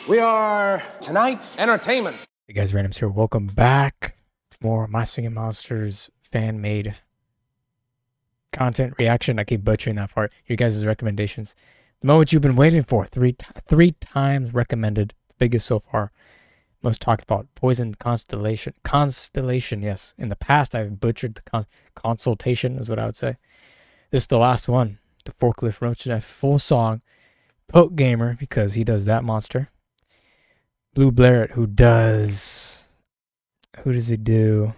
We are tonight's entertainment. Hey guys, Randomz here. Welcome back to more My Singing Monsters fan-made content reaction. I keep butchering that part. Your guys' recommendations. The moment you've been waiting for. Three times recommended. The biggest so far. Most talked about. Poison Constellation. Constellation, yes. In the past, I've butchered the consultation, is what I would say. This is the last one. The Forklift Roach and a full song. Poke Gamer, because he does that monster. Blue Blairet, who does he do?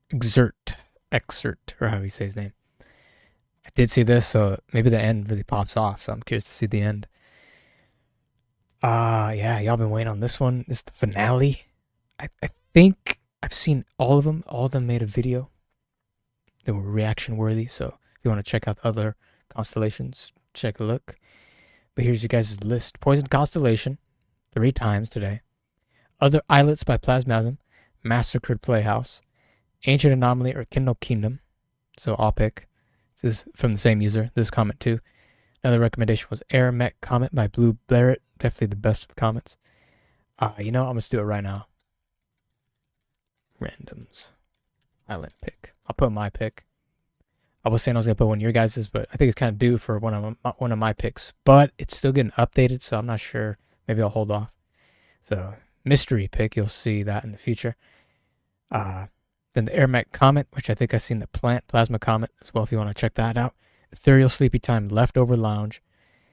Exert, or how you say his name. I did see this, so maybe the end really pops off, so I'm curious to see the end. Yeah, y'all been waiting on this one. This is the finale. I think I've seen all of them. All of them made a video. They were reaction worthy, so if you want to check out the other constellations, check a look. But here's your guys' list. Poison Constellation, 3 times today. Other Islets by Plasmasm. Massacred Playhouse. Ancient Anomaly or Kindle Kingdom. So I'll pick. This is from the same user. This comment too. Another recommendation was Air Mech Comet by Blue Blairet. Definitely the best of the comments. You know, I'm going to do it right now. Randomz. Island pick. I'll put my pick. I was saying I was going to put one of your guys's, but I think it's kind of due for one of my picks. But it's still getting updated, so I'm not sure. Maybe I'll hold off. So, mystery pick. You'll see that in the future. Then the Air Mech Comet, which I think I've seen the Plasma Comet as well if you want to check that out. Ethereal Sleepy Time, Leftover Lounge,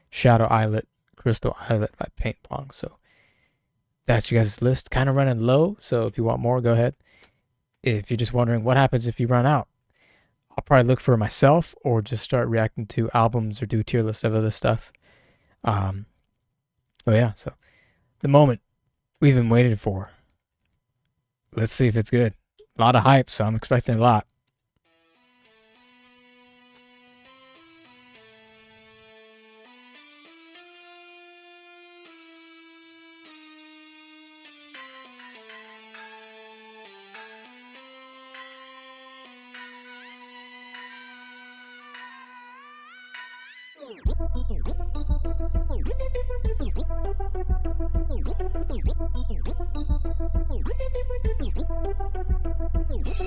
Shadow Islet, Crystal Islet by Paint Pong. So, that's your guys' list. Kind of running low, so if you want more, go ahead. If you're just wondering what happens if you run out, I'll probably look for it myself or just start reacting to albums or do tier lists of other stuff. Oh yeah, so the moment we've been waiting for. Let's see if it's good. A lot of hype, so I'm expecting a lot.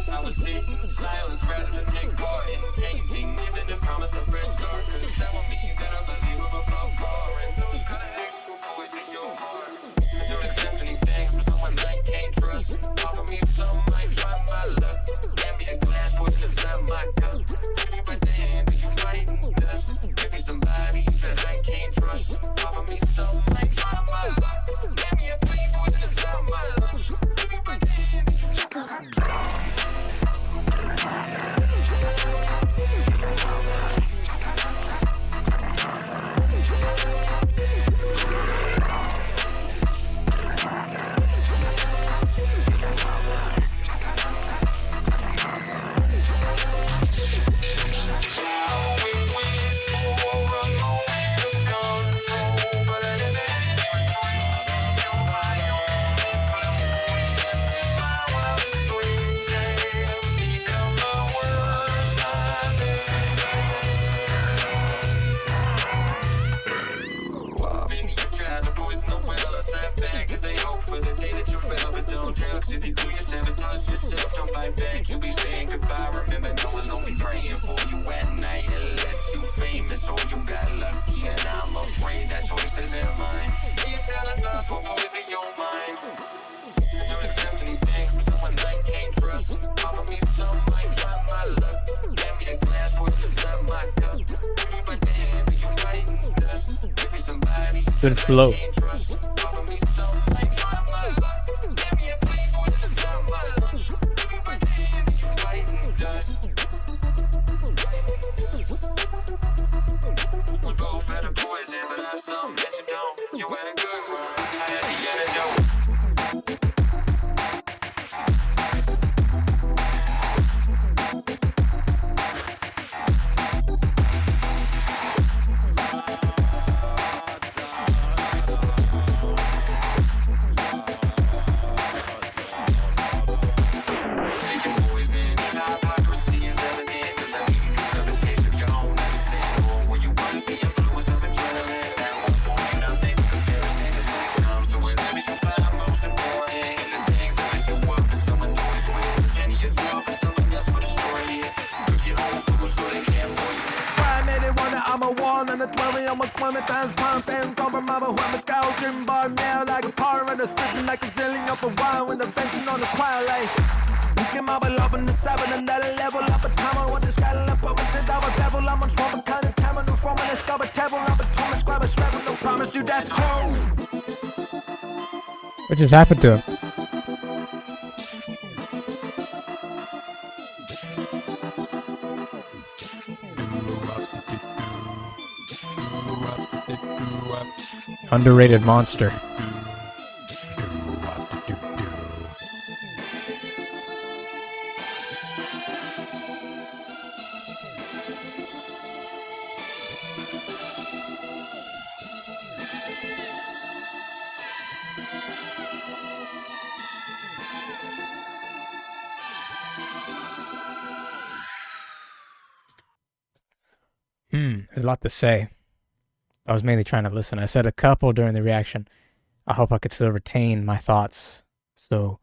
I was sitting in silence rather than take part in tainting, even if promised a fresh start, cause that would mean that I believe I'm above par, and those kind of acts will poison your heart. I don't accept anything from someone I can't trust. Offer me some, might try my luck. Hand me a glass, poison inside my cup. Give me my hand, you might dust. Give me somebody that I can't trust. Offer me some, might try my luck. Hand me a glass, poison inside my lunch. Give me my hand, if you do your sabotage yourself, don't bite back. You be saying goodbye. Remember, no one's gonna be praying for you at night unless you famous or you got lucky. And I'm afraid that choice isn't mine. These kind of thoughts will poison your mind. Don't accept anything from someone I can't trust. Offer me some, might try my luck. Hand me a glass, poison inside my cup. Give me my hand, you might dust. Give me somebody Good flow. Offer me some, might try my luck. Hand me a glass, poison inside my lunch. Give me my hand, you might dust. We both had a poison, but I have something that you don't. You had a good run, I had the antidote. when the time's pumping, compromise when it's go dream bar now like a power and a sitting like a dealing up a wine with the tension on the choir like. Skin my love in the 7 and that level up a time on the sky and up on 10,000 level. I'm on swamp kind of camera, new form and a scout a table. I'm a Thomas scribe a shred with no promise you that's home. What just happened to him? Underrated monster. There's a lot to say. I was mainly trying to listen. I said a couple during the reaction. I hope I could still retain my thoughts. So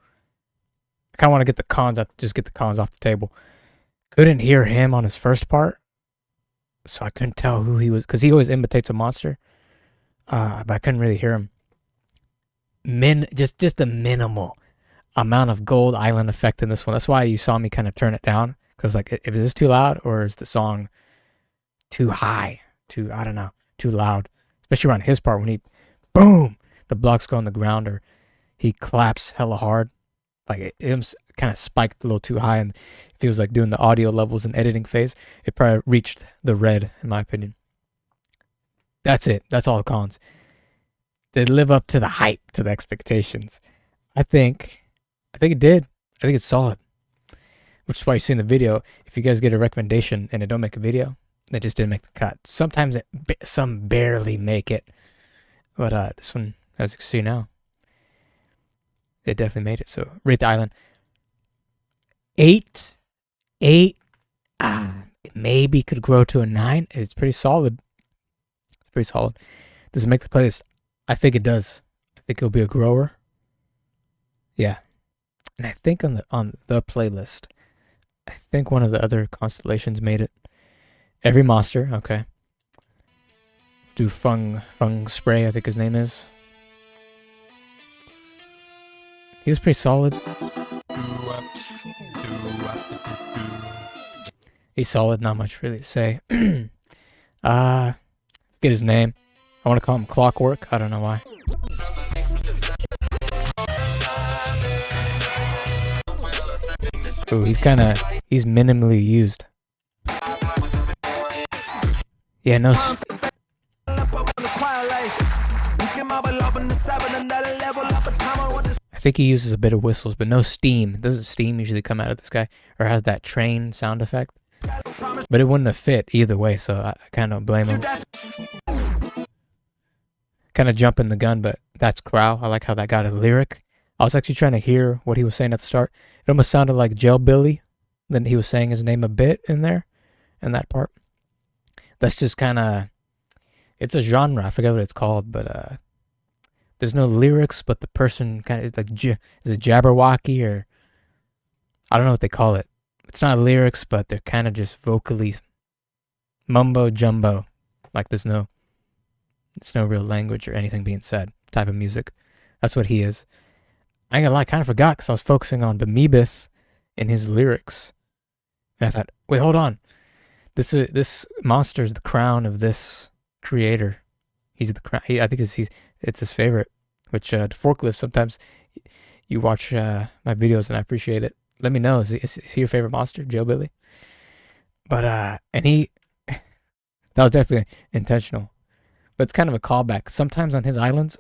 I kind of want to get the cons out, just get the cons off the table. Couldn't hear him on his first part, so I couldn't tell who he was, because he always imitates a monster. But I couldn't really hear him. Just a minimal amount of gold island effect in this one. That's why you saw me kind of turn it down, because like, if is this too loud or is the song too high, I don't know, too loud, especially around his part when he, boom, the blocks go on the ground or he claps hella hard. Like it was kind of spiked a little too high, and if he was like doing the audio levels and editing phase, it probably reached the red, in my opinion. That's it. That's all the cons. They live up to the hype, to the expectations. I think it did. I think it's solid. Which is why you see in the video, if you guys get a recommendation and it don't make a video, they just didn't make the cut. Sometimes some barely make it. But this one, as you can see now, it definitely made it. So rate the island 8. It maybe could grow to a 9. It's pretty solid. It's pretty solid. Does it make the playlist? I think it does. I think it'll be a grower. Yeah. And I think on the playlist, I think one of the other constellations made it. Every monster, okay. Do Fung Spray, I think his name is. He was pretty solid. He's solid, not much really to say. Forget his name. I want to call him Clockwork. I don't know why. Ooh, he's minimally used. Yeah, no. I think he uses a bit of whistles, but no steam. Doesn't steam usually come out of this guy, or has that train sound effect? But it wouldn't have fit either way, so I kind of blame him. Kind of jumping the gun, but that's Crow. I like how that got a lyric. I was actually trying to hear what he was saying at the start. It almost sounded like Jail Billy. Then he was saying his name a bit in there, in that part. That's just kind of, it's a genre. I forget what it's called, but there's no lyrics, but the person kind of like, is it Jabberwocky, or I don't know what they call it. It's not lyrics, but they're kind of just vocally mumbo jumbo, like there's no real language or anything being said type of music. That's what he is. I ain't gonna lie, I kind of forgot because I was focusing on Bemibeth in his lyrics, and I thought, wait, hold on. This monster is the crown of this creator. He's the crown. I think it's his favorite. Which the Forklift. Sometimes you watch my videos and I appreciate it. Let me know. Is he your favorite monster, Joe Billy? But and he that was definitely intentional. But it's kind of a callback. Sometimes on his islands,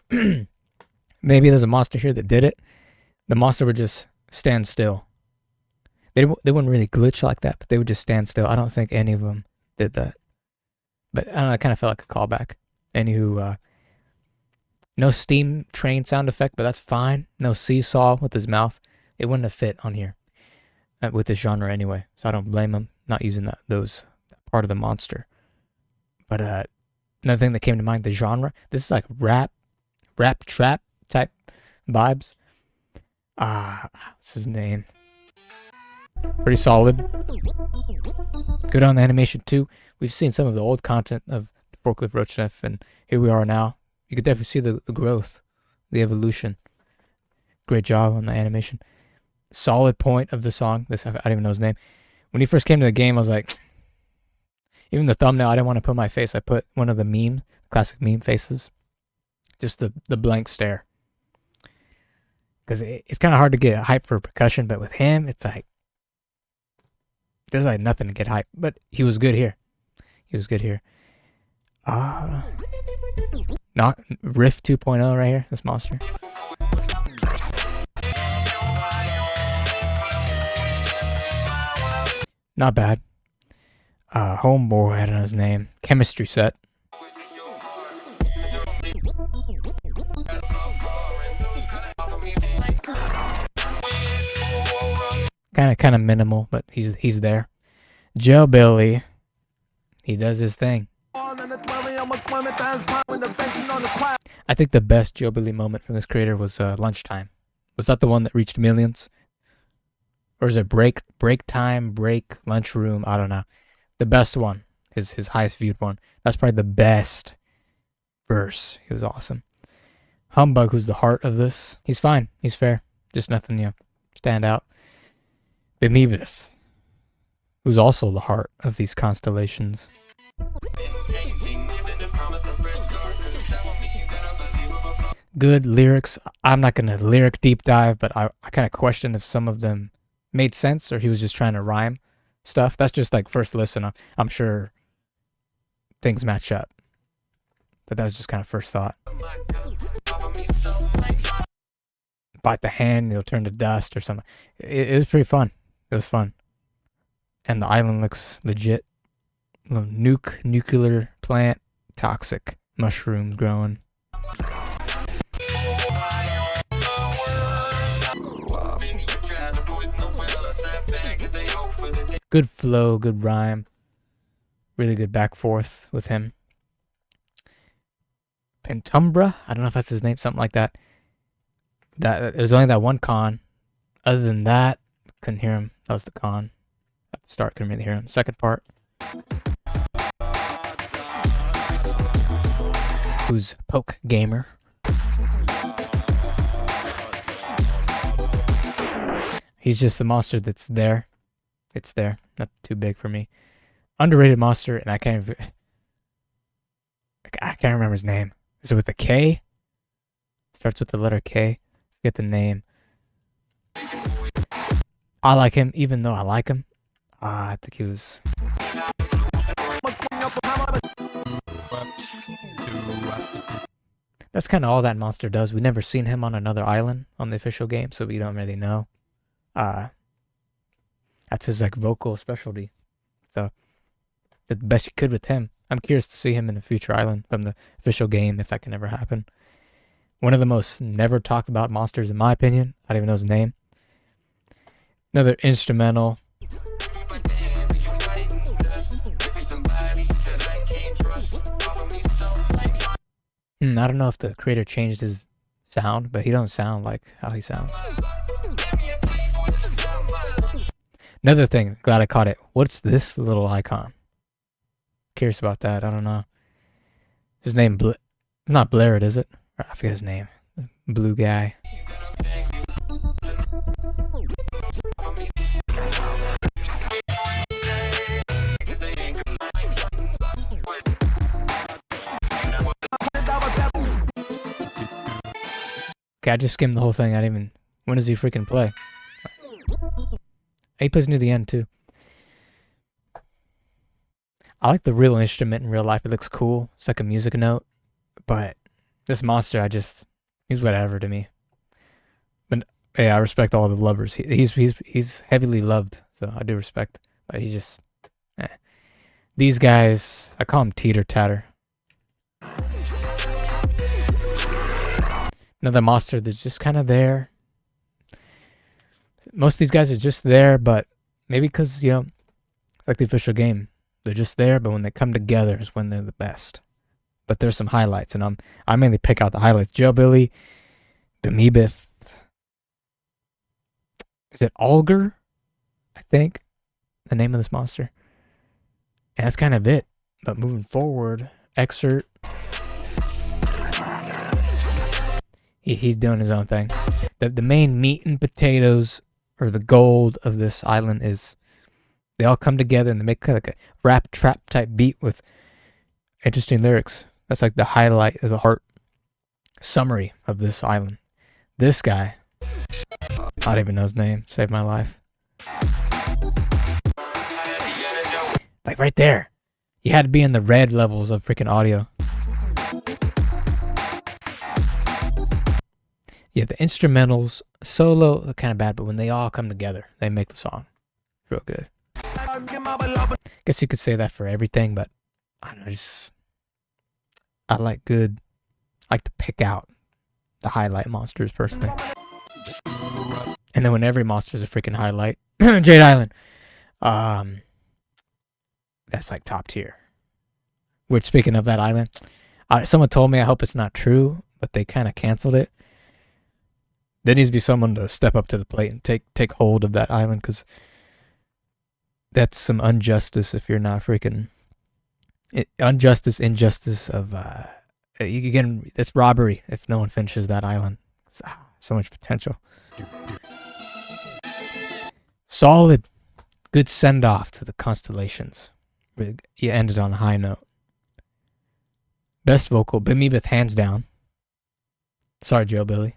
maybe there's a monster here that did it. The monster would just stand still. They wouldn't really glitch like that, but they would just stand still. I don't think any of them did that. But I don't know, it kind of felt like a callback. Anywho, no steam train sound effect, but that's fine. No seesaw with his mouth. It wouldn't have fit on here with this genre anyway. So I don't blame him not using that part of the monster. But another thing that came to mind, the genre. This is like rap trap type vibes. What's his name? Pretty solid. Good on the animation too. We've seen some of the old content of Forklift Roachneff, and here we are now. You could definitely see the growth, the evolution. Great job on the animation. Solid point of the song. This I don't even know his name. When he first came to the game, I was like, even the thumbnail, I didn't want to put my face. I put one of the memes, classic meme faces. Just the blank stare. Because it's kind of hard to get hype for percussion, but with him, it's like, there's like nothing to get hype. But he was good here. He was good here. Not Riff 2.0 right here, this monster. Not bad. Homeboy, I don't know his name. Chemistry set. Kind of minimal, but he's there. Joe Billy, he does his thing. I think the best Joe Billy moment from this creator was Lunchtime. Was that the one that reached millions? Or is it break time, break lunchroom? I don't know. The best one, his highest viewed one. That's probably the best verse. He was awesome. Humbug, who's the heart of this, he's fine. He's fair. Just nothing, stand out. Bimebeth, who's also the heart of these constellations. Good lyrics. I'm not going to lyric deep dive, but I kind of question if some of them made sense or he was just trying to rhyme stuff. That's just like first listen. I'm sure things match up. But that was just kind of first thought. Bite the hand, it'll turn to dust or something. It was pretty fun. It was fun. And the island looks legit. Little nuclear plant, toxic mushrooms growing. Good flow, good rhyme. Really good back forth with him. Pentumbra? I don't know if that's his name, something like that. There's only that one con. Other than that, couldn't hear him. That was the con. At the start, couldn't really hear him. Second part. Who's Poke Gamer. He's just a monster that's there. It's there. Not too big for me. Underrated monster, and I can't remember his name. Is it with a K? Starts with the letter K. Forget the name. I like him, even though I like him. I think he was... That's kind of all that monster does. We never seen him on another island on the official game, so we don't really know. That's his like vocal specialty. So did the best you could with him. I'm curious to see him in a future island from the official game, if that can ever happen. One of the most never talked about monsters, in my opinion. I don't even know his name. Another instrumental. I don't know if the creator changed his sound, but he don't sound like how he sounds. Another thing, glad I caught it. What's this little icon? Curious about that. I don't know. His name, not Blaird, is it? I forget his name. Blue guy. Okay, I just skimmed the whole thing. I didn't even... When does he freaking play? He plays near the end, too. I like the real instrument in real life. It looks cool. It's like a music note. But this monster, he's whatever to me. But yeah, I respect all the lovers. He's heavily loved, so I do respect. But he's just... These guys, I call them teeter-tatter. Another monster that's just kind of there. Most of these guys are just there, but maybe because, like the official game, they're just there, but when they come together is when they're the best. But there's some highlights, and I mainly pick out the highlights. Joe Billy, Bimebeth. Is it Alger? I think. The name of this monster. And that's kind of it. But moving forward, excerpt. He's doing his own thing. The main meat and potatoes, or the gold of this island, is they all come together and they make kind of like a rap trap type beat with interesting lyrics. That's like the highlight of the heart summary of this island. This guy, I don't even know his name, saved my life. Like right there. You had to be in the red levels of freaking audio. Yeah, the instrumentals, solo, are kind of bad, but when they all come together, they make the song real good. Guess you could say that for everything, but I don't know, I like to pick out the highlight monsters personally. And then when every monster is a freaking highlight, Jade Island, that's like top tier. Which, speaking of that island, someone told me, I hope it's not true, but they kind of canceled it. There needs to be someone to step up to the plate and take hold of that island, because that's some injustice if you're not freaking... injustice of... it's robbery if no one finishes that island. So much potential. Solid. Good send-off to the Constellations. You ended on a high note. Best vocal, Bimmy with hands down. Sorry, Joe Billy.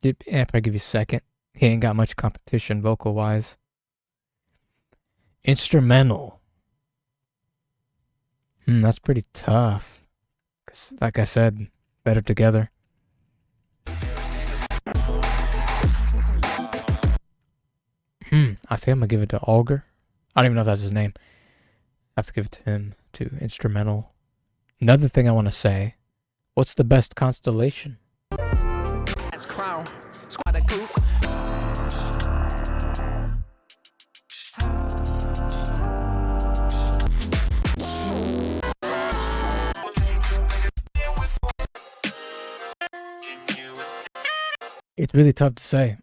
If I give you a second, he ain't got much competition vocal-wise. Instrumental. That's pretty tough. 'Cause, like I said, better together. I think I'm gonna give it to Alger. I don't even know if that's his name. I have to give it to him, to instrumental. Another thing I want to say, what's the best constellation? That's crown. Squad of goop. It's really tough to say,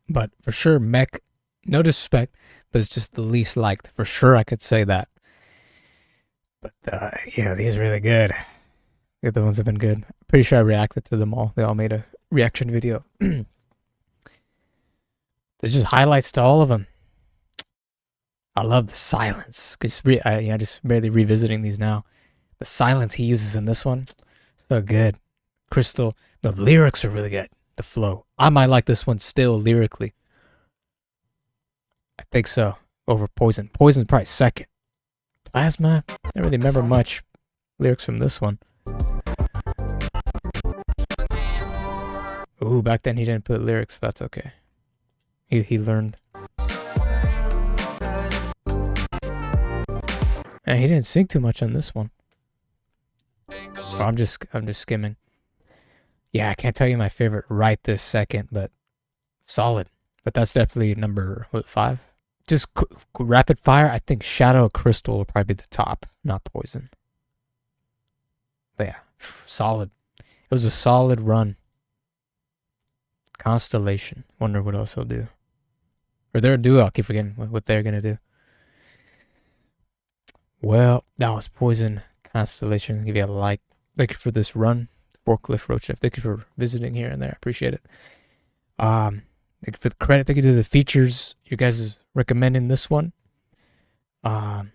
but for sure, Mech, no disrespect, but it's just the least liked. For sure, I could say that. But yeah, these are really good. The other ones have been good. Pretty sure I reacted to them all. They all made a reaction video. There's just highlights to all of them. I love the silence. Just barely revisiting these now. The silence he uses in this one, so good. Crystal, the lyrics are really good. The flow. I might like this one still lyrically. I think so. Over Poison. Poison's probably second. Plasma, I don't really remember much lyrics from this one. Ooh, back then he didn't put lyrics, but that's okay. He learned. And he didn't sing too much on this one. Oh, I'm just skimming. Yeah, I can't tell you my favorite right this second, but solid. But that's definitely number 5. Just rapid fire. I think Shadow Crystal will probably be the top, not Poison. But yeah, solid. It was a solid run. Constellation. Wonder what else he'll do. Or their duo. I'll keep forgetting what they're gonna do. Well, that was Poison Constellation. I'll give you a like. Thank you for this run. Forklift Roach. Thank you for visiting here and there. I appreciate it. Thank you for the credit. Thank you to the features. You guys is recommending this one. We'll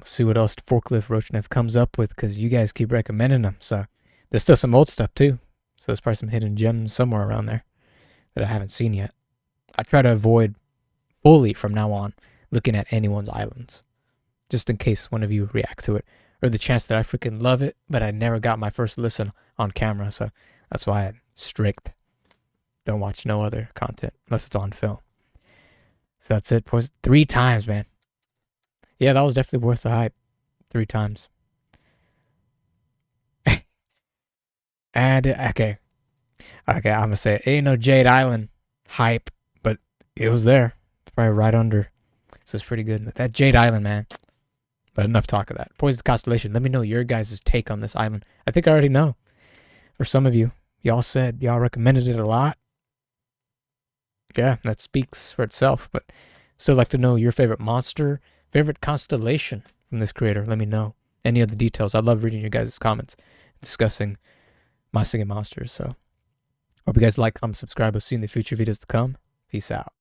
see what else Forklift Roach comes up with, because you guys keep recommending them. So there's still some old stuff too. So there's probably some hidden gems somewhere around there that I haven't seen yet. I try to avoid fully from now on looking at anyone's islands, just in case one of you react to it, or the chance that I freaking love it, but I never got my first listen on camera. So that's why I'm strict. Don't watch no other content unless it's on film. So that's it. 3 times, man. Yeah, that was definitely worth the hype. 3 times. And okay, I'm gonna say it ain't no Jade Island hype, but it was there. It's probably right under. So it's pretty good. That Jade Island, man. But enough talk of that. Poison Constellation. Let me know your guys' take on this island. I think I already know. For some of you, y'all said y'all recommended it a lot. Yeah, that speaks for itself. But still like to know your favorite monster, favorite constellation from this creator. Let me know. any of the details. I love reading you guys' comments, discussing my singing monsters. So hope you guys like, comment, subscribe. I'll see you in the future videos to come. Peace out.